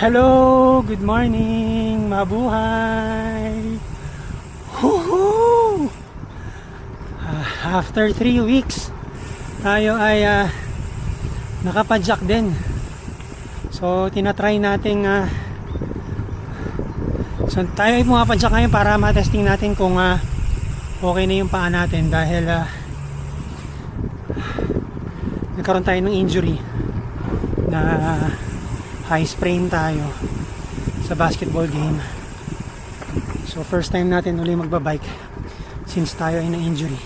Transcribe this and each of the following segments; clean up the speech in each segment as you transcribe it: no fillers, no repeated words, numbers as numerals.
Hello, good morning, mabuhay. Woohoo! After 3 weeks, tayo ay nakapadyak din. So, tinatry natin so tayo ay pumapadyak ngayon para matesting natin kung okay na yung paa natin dahil nagkaroon tayo ng injury na high sprain tayo sa basketball game. So first time natin uli magbabike since tayo ay na-injury.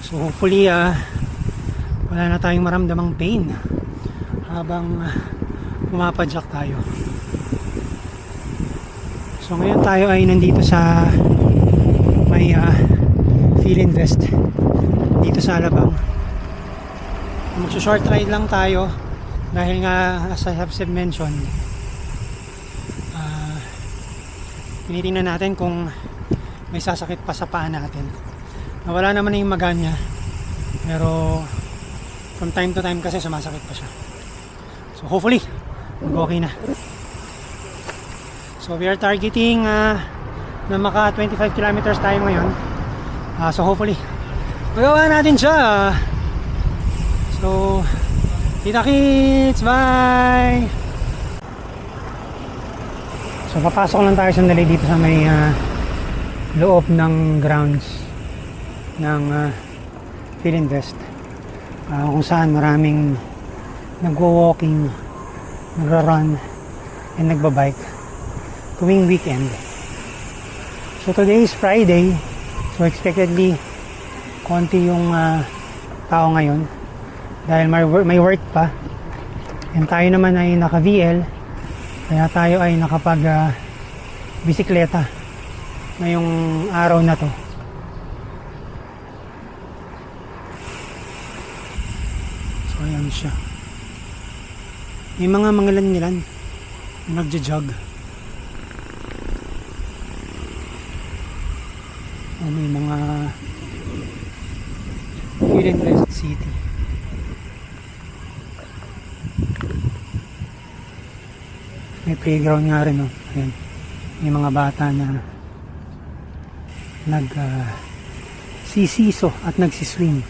So hopefully wala na tayong maramdamang pain habang pumapadyak tayo. So ngayon tayo ay nandito sa may Field Invest dito sa Alabang. Magsa-short ride lang tayo dahil nga as I have mentioned, tinitingnan natin kung may sasakit pa sa paa natin. Nawala naman na yung maganya, pero from time to time kasi sumasakit pa siya. So hopefully mag-okay na. So we are targeting na maka 25 kilometers tayo ngayon. So hopefully magawa natin siya. So kita kits, bye! So papasok lang tayo sandali dito sa may loob ng grounds ng Field Invest, kung saan maraming nagwo-walking, nagra-run and nagbabike tuwing weekend. So today is Friday, so expectedly konti yung tao ngayon dahil may work pa, and tayo naman ay naka VL, kaya tayo ay nakapag bisikleta ngayong araw na to. So ayan siya, may mga mangilan-ngilan na nagja-jog. May mga Field Invest City. May playground nga rin, no? Ayan. May mga bata na sisiso at nagsiswim.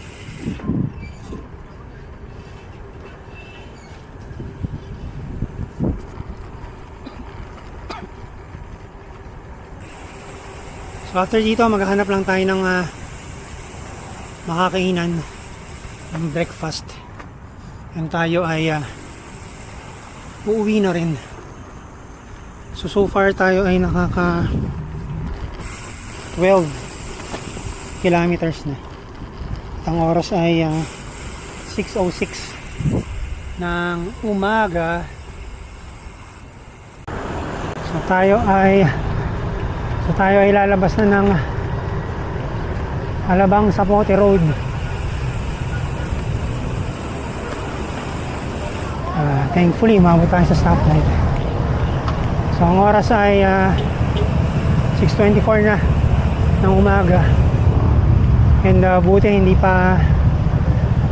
So after dito, maghahanap lang tayo ng makakainan ng breakfast. And tayo ay uuwi na rin. So far tayo ay nakaka 12 kilometers na. At ang oras ay 6:06 ng umaga. So tayo ay lalabas na ng Alabang Zapote Road. Thankfully, umabot tayo sa stoplight. So ang oras ay 6:24 na ng umaga, and buti hindi pa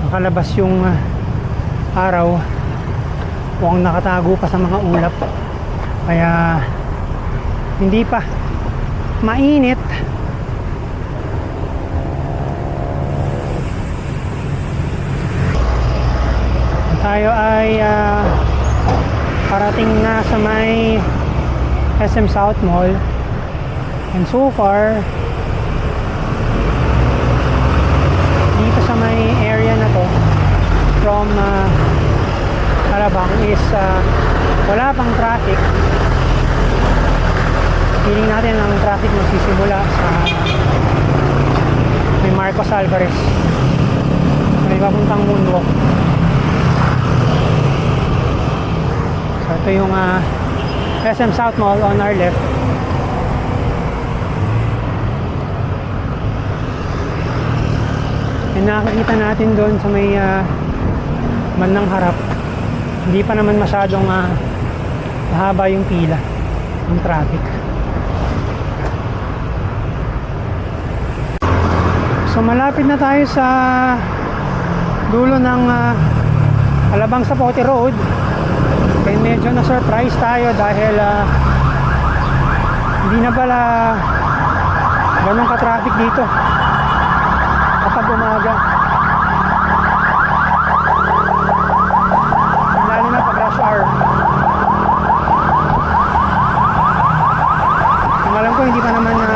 nakalabas yung araw, mukhang nakatago pa sa mga ulap, kaya hindi pa mainit. Tayo ay parating na sa may SM South Mall, and so far dito sa may area na to from Alabang is wala pang traffic. Feeling natin ang traffic magsisimula sa may Marcos Alvarez, may papuntang Moonwalk. So ito yung SM South Mall on our left. And nakakita natin doon sa may bandang harap, hindi pa naman masyadong mahaba yung pila ng traffic. So malapit na tayo sa dulo ng Alabang Zapote Road. medyo na-surprise tayo dahil hindi na pala ganun ka-traffic dito kapag umaga. Lalo na pag rush hour. Kung alam ko hindi pa naman na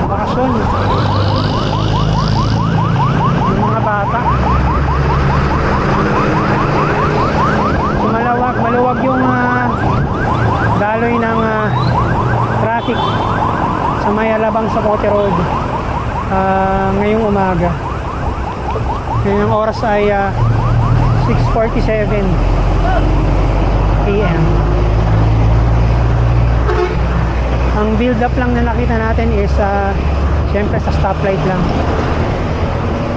bakasyon yung mga bata. So maluwag yung daloy ng traffic sa may Alabang Zapote Road ngayong umaga. Ngayon ang oras ay 6:47 AM. Ang build up lang na nakita natin is syempre sa stoplight lang.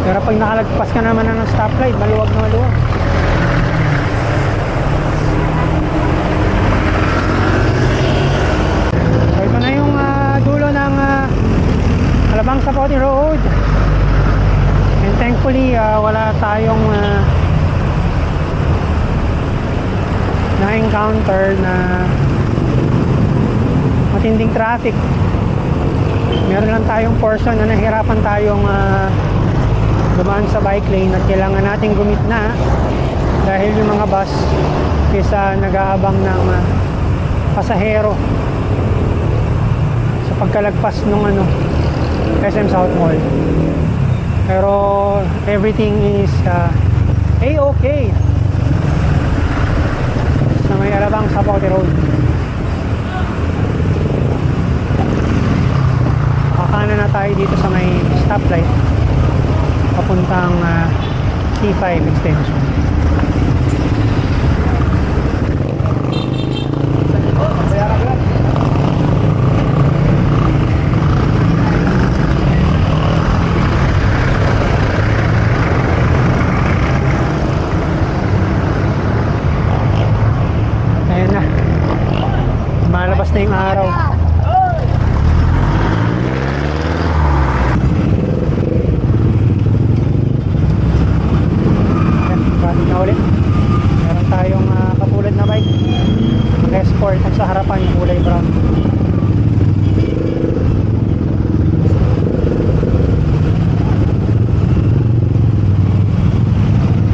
Pero pag nakalagpas ka naman ng stoplight, maluwag na maluwag. So ito na yung dulo ng Alabang Zapote Road. And thankfully wala tayong na-encounter na matinding traffic. Meron lang tayong portion na nahirapan tayong dumaan sa bike lane at kailangan nating gumitna dahil yung mga bus is nag-aabang ng pasahero sa pagkalagpas ng SM South Mall. Pero everything is A-okay sa may Alabang Zapote Road. Kakanan na tayo dito sa may stoplight papuntang C5 extension. Ayan na, malabas na yung araw. Na ulit. Meron tayong kapulad na bike, Esport, at sa harapan yung kulay brown.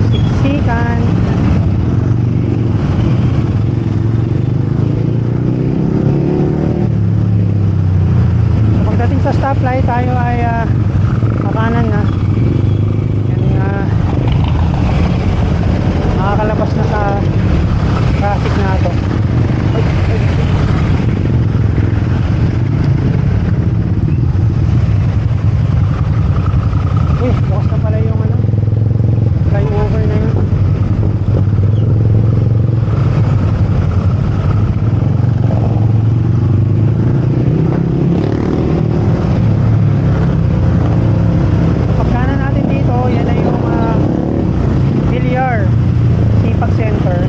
Siksikan. So, pagdating sa stoplight tayo ay kakanan na. Nakakalabas na sa traffic na ito. Uy, bukas na pala yung flyover na yun. Pagkanan natin dito, yan ay yung Villar Sipag Center.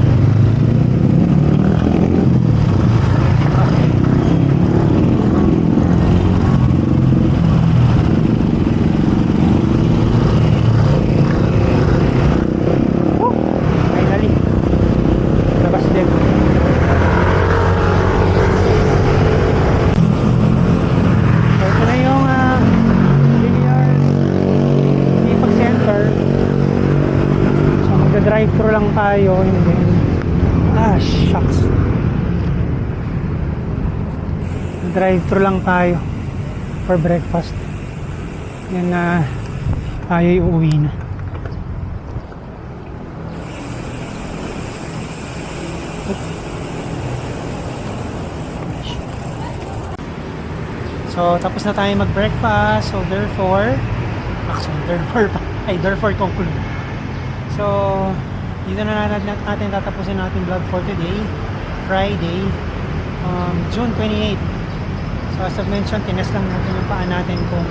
Finally, labas din. So ito na yung Villar Sipag Center. So magda-drive-thru lang tayo, and then shucks, drive-thru lang tayo for breakfast. Yan na tayo uuwi na. So tapos na tayo mag-breakfast. So therefore conclude. So dito na natin tatapusin natin vlog for today, Friday, June 28. So as I've mentioned, tinest lang natin yung paa natin kung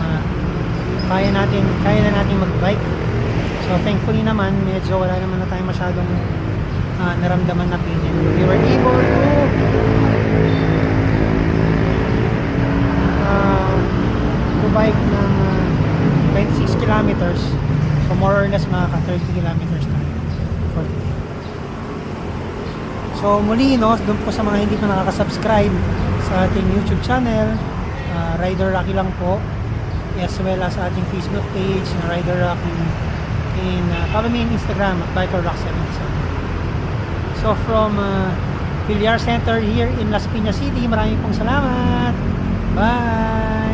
kaya na natin mag-bike. So thankfully naman, medyo wala naman na tayo masyadong naramdaman na pain. We were able to bike ng 26 kilometers. So more or less makaka 30 kilometers tayo for today. So muli, no, doon po sa mga hindi pa nakaka-subscribe sa ating YouTube channel, Rider Rocky lang po, as well as ating Facebook page na Rider Rocky, and follow me on Instagram at Biker Rock 77. So from Villar Center here in Las Piñas City, maraming pong salamat. Bye!